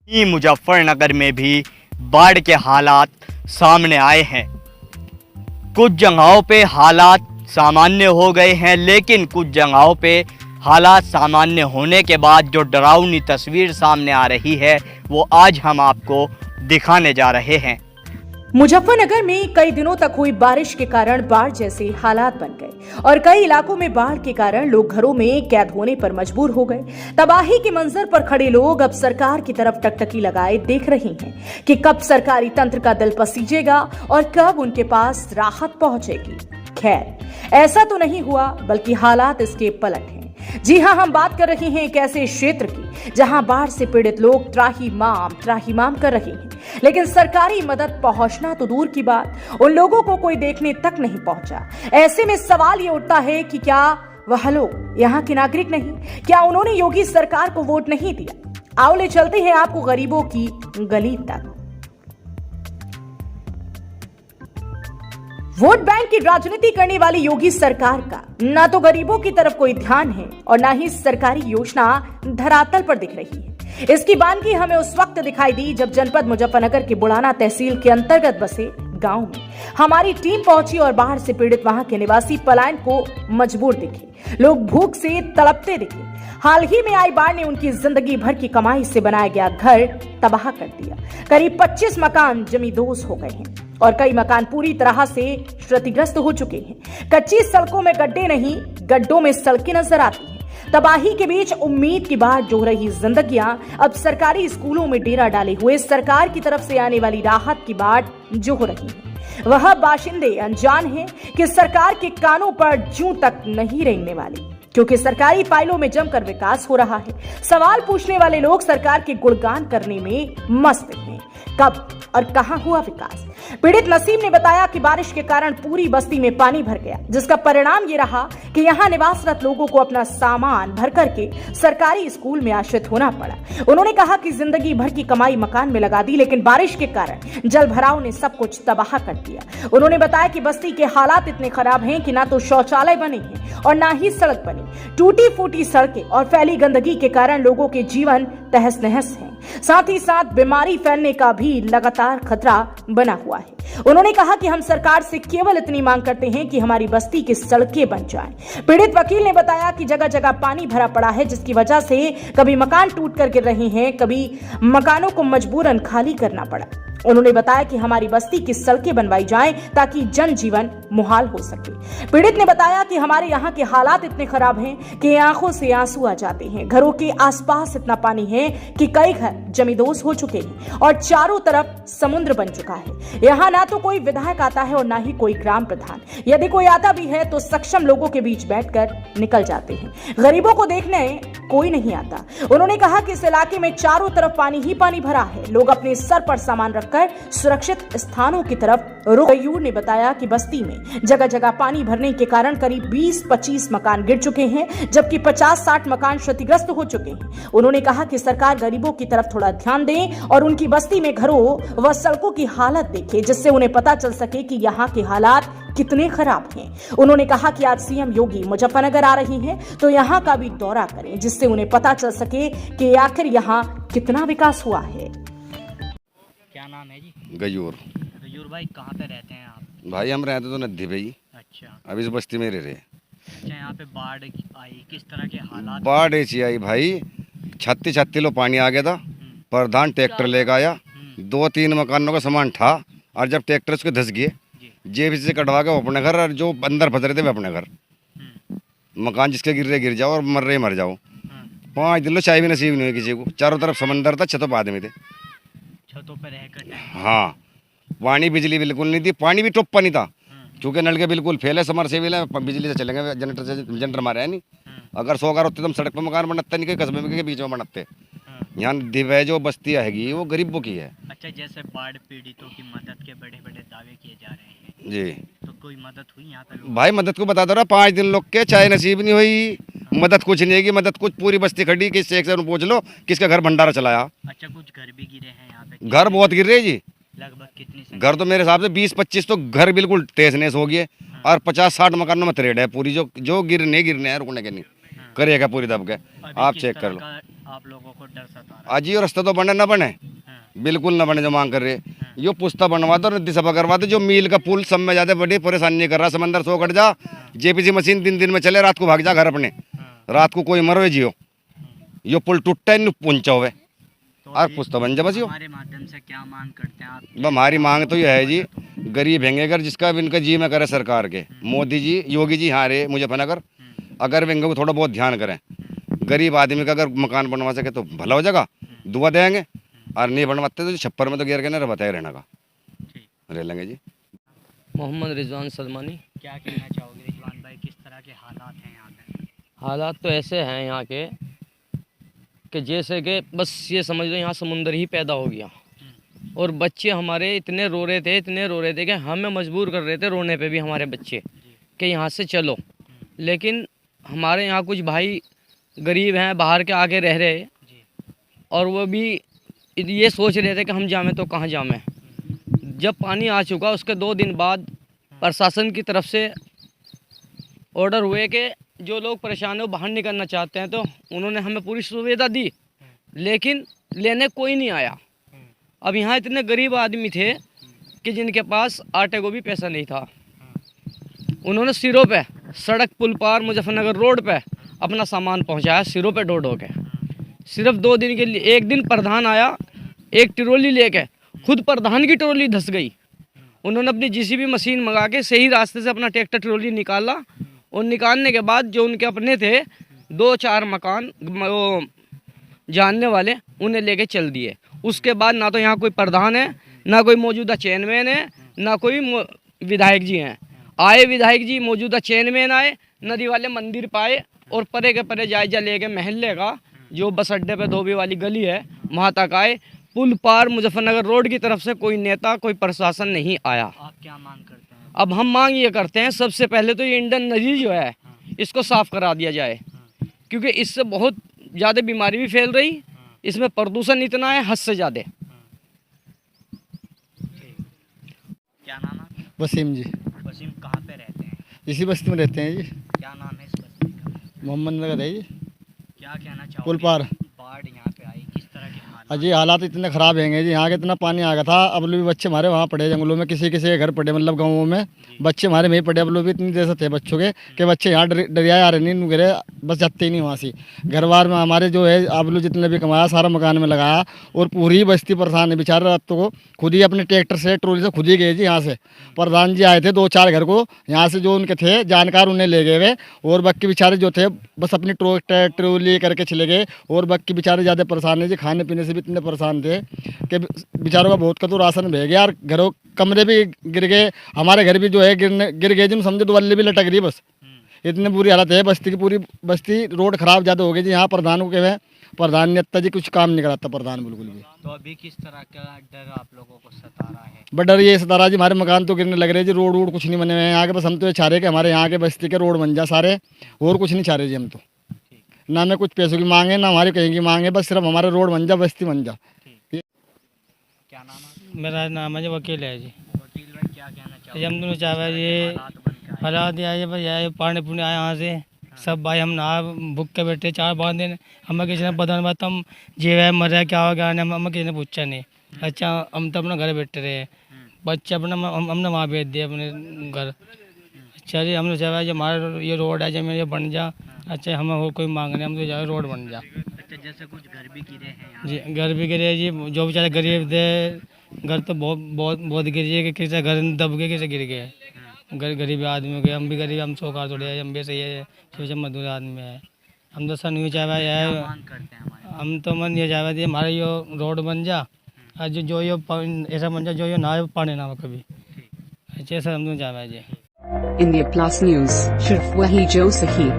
मुजफ्फरनगर में भी बाढ़ के हालात सामने आए हैं। कुछ जगहों पे हालात सामान्य हो गए हैं, लेकिन कुछ जगहों पे हालात सामान्य होने के बाद जो डरावनी तस्वीर सामने आ रही है वो आज हम आपको दिखाने जा रहे हैं। मुजफ्फरनगर में कई दिनों तक हुई बारिश के कारण बाढ़ जैसे हालात बन गए और कई इलाकों में बाढ़ के कारण लोग घरों में कैद होने पर मजबूर हो गए। तबाही के मंजर पर खड़े लोग अब सरकार की तरफ टकटकी लगाए देख रहे हैं कि कब सरकारी तंत्र का दिल पसीजेगा और कब उनके पास राहत पहुंचेगी। खैर, ऐसा तो नहीं हुआ, बल्कि हालात इसके पलट हैं। जी हां, हम बात कर रहे हैं एक ऐसे क्षेत्र की जहां बाढ़ से पीड़ित लोग त्राहिमाम कर रहे हैं, लेकिन सरकारी मदद पहुंचना तो दूर की बात, उन लोगों को कोई देखने तक नहीं पहुंचा। ऐसे में सवाल ये उठता है कि क्या वह लोग यहाँ के नागरिक नहीं? क्या उन्होंने योगी सरकार को वोट नहीं दिया? आओ ले चलते हैं आपको गरीबों की गली तक। वोट बैंक की राजनीति करने वाली योगी सरकार का ना तो गरीबों की तरफ कोई ध्यान है और ना ही सरकारी योजना धरातल पर दिख रही है। इसकी बानगी हमें उस वक्त दिखाई दी जब जनपद मुजफ्फरनगर के बुढ़ाना तहसील के अंतर्गत बसे गांव में हमारी टीम पहुंची और बाढ़ से पीड़ित वहां के निवासी पलायन को मजबूर दिखे। लोग भूख से तड़पते दिखे। हाल ही में आई बाढ़ ने उनकी जिंदगी भर की कमाई से बनाया गया घर तबाह कर दिया। करीब 25 मकान जमींदोज हो गए हैं और कई मकान पूरी तरह से क्षतिग्रस्त हो चुके हैं। कच्ची सड़कों में गड्ढे नहीं, गड्ढों में सड़कें नजर आती हैं। तबाही के बीच उम्मीद की बात जो रही जिंदगियां अब सरकारी स्कूलों में डेरा डाले हुए सरकार की तरफ से आने वाली राहत की बाट जो हो रही है। वह बाशिंदे अनजान हैं कि सरकार के कानों पर जूं तक नहीं रेंगने वाली, क्योंकि सरकारी फाइलों में जमकर विकास हो रहा है। सवाल पूछने वाले लोग सरकार के गुणगान करने में मस्त हैं। कब और कहां हुआ विकास? पीड़ित नसीम ने बताया कि बारिश के कारण पूरी बस्ती में पानी भर गया, जिसका परिणाम ये रहा कि यहां निवासरत लोगों को अपना सामान भर करके सरकारी स्कूल में आश्रित होना पड़ा। उन्होंने कहा कि जिंदगी भर की कमाई मकान में लगा दी, लेकिन बारिश के कारण जल भराव ने सब कुछ तबाह कर दिया। उन्होंने बताया कि बस्ती के हालात इतने खराब हैं कि ना तो शौचालय बने हैं और ना ही सड़क बनी। टूटी फूटी सड़कें और फैली गंदगी के कारण लोगों के जीवन तहस नहस है। साथ ही साथ बीमारी फैलने का भी लगातार खतरा बना हुआ है। उन्होंने कहा कि हम सरकार से केवल इतनी मांग करते हैं कि हमारी बस्ती की सड़कें बन जाएं। पीड़ित वकील ने बताया कि जगह जगह पानी भरा पड़ा है, जिसकी वजह से कभी मकान टूट कर गिर रहे हैं, कभी मकानों को मजबूरन खाली करना पड़ा। उन्होंने बताया कि हमारी बस्ती की सड़कें बनवाई जाएं ताकि जनजीवन मुहाल हो सके। पीड़ित ने बताया कि हमारे यहाँ के हालात इतने खराब हैं कि आंखों से आंसू आ जाते हैं। घरों के आसपास इतना पानी है कि कई घर जमींदोज हो चुके हैं और चारों तरफ समुद्र बन चुका है। यहाँ ना तो कोई विधायक आता है और ना ही कोई ग्राम प्रधान। यदि कोई आता भी है तो सक्षम लोगों के बीच बैठकर निकल जाते हैं। गरीबों को देखने कोई नहीं आता। उन्होंने कहा कि इस इलाके में चारों तरफ पानी ही पानी भरा है। लोग अपने सर पर सामान रखकर सुरक्षित स्थानों की तरफ रुख। मयूर ने बताया कि बस्ती में जगह जगह पानी भरने के कारण करीब 20-25 मकान गिर चुके हैं, जबकि 50-60 मकान क्षतिग्रस्त हो चुके हैं। उन्होंने कहा कि सरकार गरीबों की तरफ थोड़ा ध्यान दे और उनकी बस्ती में घरों व सड़कों की हालत देखे, जिससे उन्हें पता चल सके कि यहाँ के हालात कितने खराब हैं। उन्होंने कहा कि आज सीएम योगी मुजफ्फरनगर आ रही हैं, तो यहाँ का भी दौरा करें, जिससे उन्हें पता चल सके कि आखिर यहाँ कितना विकास हुआ है। क्या नाम है जी? गयूर। गयूर भाई, कहाँ पे रहते हैं आप? भाई हम रहते तो नदी पे ही। अच्छा, अब इस बस्ती में रह रहे। अच्छा, यहाँ पे बाढ़ आई, किस तरह के हालात? बाढ़ ऐसी आई भाई, 36 लो पानी आ गया था। प्रधान ट्रैक्टर लेकर आया, 2-3 मकानों का सामान था, और जब ट्रैक्टर उसके धस गए, जेब से कटवा के अपने घर, और जो अंदर फंस रहे थे वे अपने घर। मकान जिसके गिर रहे गिर जाओ और मर रहे मर जाओ। 5 दिन लो चाय भी नसीब नहीं हुई किसी को। चारों तरफ समंदर था, छतों पर आदमी थे। छतों पे रहकर? हाँ, पानी बिजली बिल्कुल नहीं थी। पानी भी टोप पानी था, क्योंकि नल के बिल्कुल फेल है, समरसेबिल है, बिजली से चलेंगे, जनरेटर मारे है नहीं। अगर 100 होते तो हम सड़क पर मकान बनाते नहीं, कस्बे में के बीच में बनाते। यहाँ दिव्य जो बस्ती है वो गरीबों की है। अच्छा, जैसे बाढ़ पीड़ितों की मदद के बड़े बड़े दावे किए जा रहे हैं जी, तो कोई मदद हुई यहाँ पे? भाई मदद को बता दो रहा, 5 दिन लोग के चाय नसीब नहीं हुई। मदद कुछ नहीं है, मदद कुछ पूरी बस्ती खड़ी, किससे एक से पूछ लो किसका घर भंडारा चलाया। अच्छा, कुछ घर भी गिरे हैं यहाँ पे? घर बहुत गिर रहे जी। लगभग कितनी? घर तो मेरे हिसाब से 20-25 तो घर बिल्कुल तहस नहस हो गए, और 50-60 मकानों में तरेड़ है पूरी, जो गिरने हैं, रुकने के नहीं करेगा पूरी दब के। आप चेक कर लो। आप लोगों को डर सता रहा आज ये रास्ता तो बने ना बने, बिल्कुल ना बने जो मांग कर रहे। यो पुस्ता बनवा दो, नदी सफा करवा दो, जो मील का पुल सब में ज्यादा बड़ी परेशानी नहीं कर रहा। समंदर सो कट जा, जेपीसी मशीन 3 दिन में चले, रात को भाग जा घर अपने, रात को कोई मरवे जियो, यो पुल टूटा नहीं पहुंचा हुए और पुस्ता बन जा बस। यो हमारे माध्यम से क्या मांग करते हैं आप? हमारी मांग तो यह है जी, गरीब हैंगे अगर जिसका इनका जी में करे सरकार के, मोदी जी योगी जी यहाँ रहे मुजफ्फरनगर, अगर वे इनको थोड़ा बहुत ध्यान करें, गरीब आदमी का अगर मकान बनवा सके तो भला हो जाएगा, दुआ देंगे। और नहीं बनवाते तो छप्पर में तो गिर के ना बताए रहना का रह लेंगे जी। मोहम्मद रिजवान सलमानी। क्या कहना चाहोगे रिजवान भाई, किस तरह के हालात हैं यहाँ पे? हालात तो ऐसे हैं यहाँ के कि जैसे कि बस ये समझ लो यहाँ समुंदर ही पैदा हो गया। और बच्चे हमारे इतने रो रहे थे कि हमें मजबूर कर रहे थे रोने पे भी हमारे बच्चे कि यहाँ से चलो। लेकिन हमारे यहाँ कुछ भाई गरीब हैं, बाहर के आके रह रहे, और वो भी ये सोच रहे थे कि हम जामें तो कहाँ जामें। जब पानी आ चुका उसके 2 दिन बाद प्रशासन की तरफ से ऑर्डर हुए कि जो लोग परेशान हो बाहर निकलना चाहते हैं, तो उन्होंने हमें पूरी सुविधा दी, लेकिन लेने कोई नहीं आया। अब यहाँ इतने गरीब आदमी थे कि जिनके पास आटे को भी पैसा नहीं था। उन्होंने सिरों पे सड़क पुल पार मुजफ्फरनगर रोड पे अपना सामान पहुँचाया, सिरों पे ढो ढो के। सिर्फ 2 दिन के लिए, एक दिन प्रधान आया एक ट्रॉली लेके, खुद प्रधान की ट्रॉली धंस गई। उन्होंने अपनी जीसीबी मशीन मंगा के सही रास्ते से अपना ट्रैक्टर ट्रॉली निकाला, और निकालने के बाद जो उनके अपने थे 2-4 मकान वो जानने वाले, उन्हें लेके चल दिए। उसके बाद ना तो यहाँ कोई प्रधान है, ना कोई मौजूदा चेयरमैन है, ना कोई विधायक जी हैं। आए विधायक जी, मौजूदा चेयरमैन आए, नदी वाले मंदिर पाए, और परे के परे जायजा लेके महल्ले का जो बस अड्डे पे धोबी वाली गली है वहाँ तक आए। पुल पार मुजफ्फरनगर रोड की तरफ से कोई नेता, कोई प्रशासन नहीं आया। आप क्या मांग करते हैं? अब हम मांग ये करते हैं, सबसे पहले तो ये इंडन नदी जो है इसको साफ करा दिया जाए, क्योंकि इससे बहुत ज़्यादा बीमारी भी फैल रही, इसमें प्रदूषण इतना है हद से ज़्यादा। क्या नाम है? वसीम जी। वसीम, कहाँ पे रहते हैं? इसी बस्ती में रहते हैं जी। क्या नाम है इस बस्ती का? मोहम्मद नगर है जी। क्या कहना चाहोगे? पुल पार। बाढ़ यहाँ पे आई, किस तरह के हालात? अजी हालात इतने ख़राब हैं जी, यहाँ के इतना पानी आ गया था। अब लोग भी बच्चे हमारे वहाँ पड़े जंगलों में, किसी किसी के घर पड़े, मतलब गाँवों में बच्चे हमारे में ही पड़े। अब लोग भी इतनी देर से थे बच्चों के कि बच्चे यहाँ डरिया आ रहे नहीं गिरे, बस जाते ही नहीं वहाँ से। घर बार में हमारे जो है अब लोग जितने भी कमाया सारा मकान में लगाया, और पूरी बस्ती परेशान है बेचारे। रात को खुद ही अपने ट्रैक्टर से ट्रॉली से खुद ही गए जी। यहाँ से प्रधान जी आए थे 2-4 घर को, यहाँ से जो उनके थे जानकार उन्हें ले गए वे, और बाकी बेचारे जो थे बस अपनी ट्रॉली करके चले गए। और बाकी बेचारे ज़्यादा परेशान है जी, खाने पीने से भी इतने परेशान थे कि बेचारों का बहुत कतो राशन भे गया, और घरों कमरे भी गिर गए। हमारे घर भी जो है गिर गए जी, समझो तो बल्ले भी लटक रही बस। इतनी बुरी हालत है बस्ती की, पूरी बस्ती रोड खराब ज़्यादा हो गई जी। यहाँ प्रधान को कहे, प्रधान ने जी कुछ काम नहीं कराता प्रधान बिल्कुल भी। तो अभी किस तरह का डर आप लोगों को सता रहा है? बट डर ये सता रहा जी, हमारे मकान तो गिरने लग रहे जी, रोड वोड कुछ नहीं बने हुए हैं यहाँ के। बस हम तो ये चाह रहे कि हमारे यहाँ के बस्ती के रोड बन जा सारे, और कुछ नहीं चाह रहे जी हम तो। ना हमें कुछ पैसों की मांगे, ना हमारी कहीं की मांगे, बस सिर्फ हमारे रोड बन जा, बस्ती बन जा। क्या नाम है? मेरा नाम है जी वकील है जी। वकील भाई, क्या कहना चाहोगे? हम दोनों चाहे ये हालात बन के आए? हालात ये भाई ये पानी पुनी आए यहाँ से सब भाई, हम नहा भूख के बैठे 4-5 दिन, हमें किसी ने पता नहीं बात, हम जीवे मरे क्या हो गया, हमें किसी ने पूछा नहीं। अच्छा हम तो अपना घर बैठे रहे, बच्चे अपना हमने वहाँ भेज दिए अपने घर। अच्छा जी, हम लोग चाहे हमारा ये रोड है जब ये बन जा। अच्छा हमें और कोई मांग नहीं, हम तो चाहे रोड बन जा। अच्छा, जैसे कुछ घर भी गिरे हैं यहाँ? जी घर भी गिरे जी, जो बेचारे गरीब थे घर तो बहुत गिर गए, कि किसी घर दब गए, किसी गिर गए। गरीब आदमी के, हम भी गरीब, हम सौकार थोड़े हैं, हम भी सही है, सोचे मजदूर आदमी है। हम तो सन चाहे मांग करते हैं हमारे? हम तो मन ये चाहे थी हमारा यो रोड बन जा, और जो यो ऐसा बन जा जो यो ना पानी ना हो कभी, ऐसे हम तो चाहे जी। India Plus News, सिर्फ वही जो सही।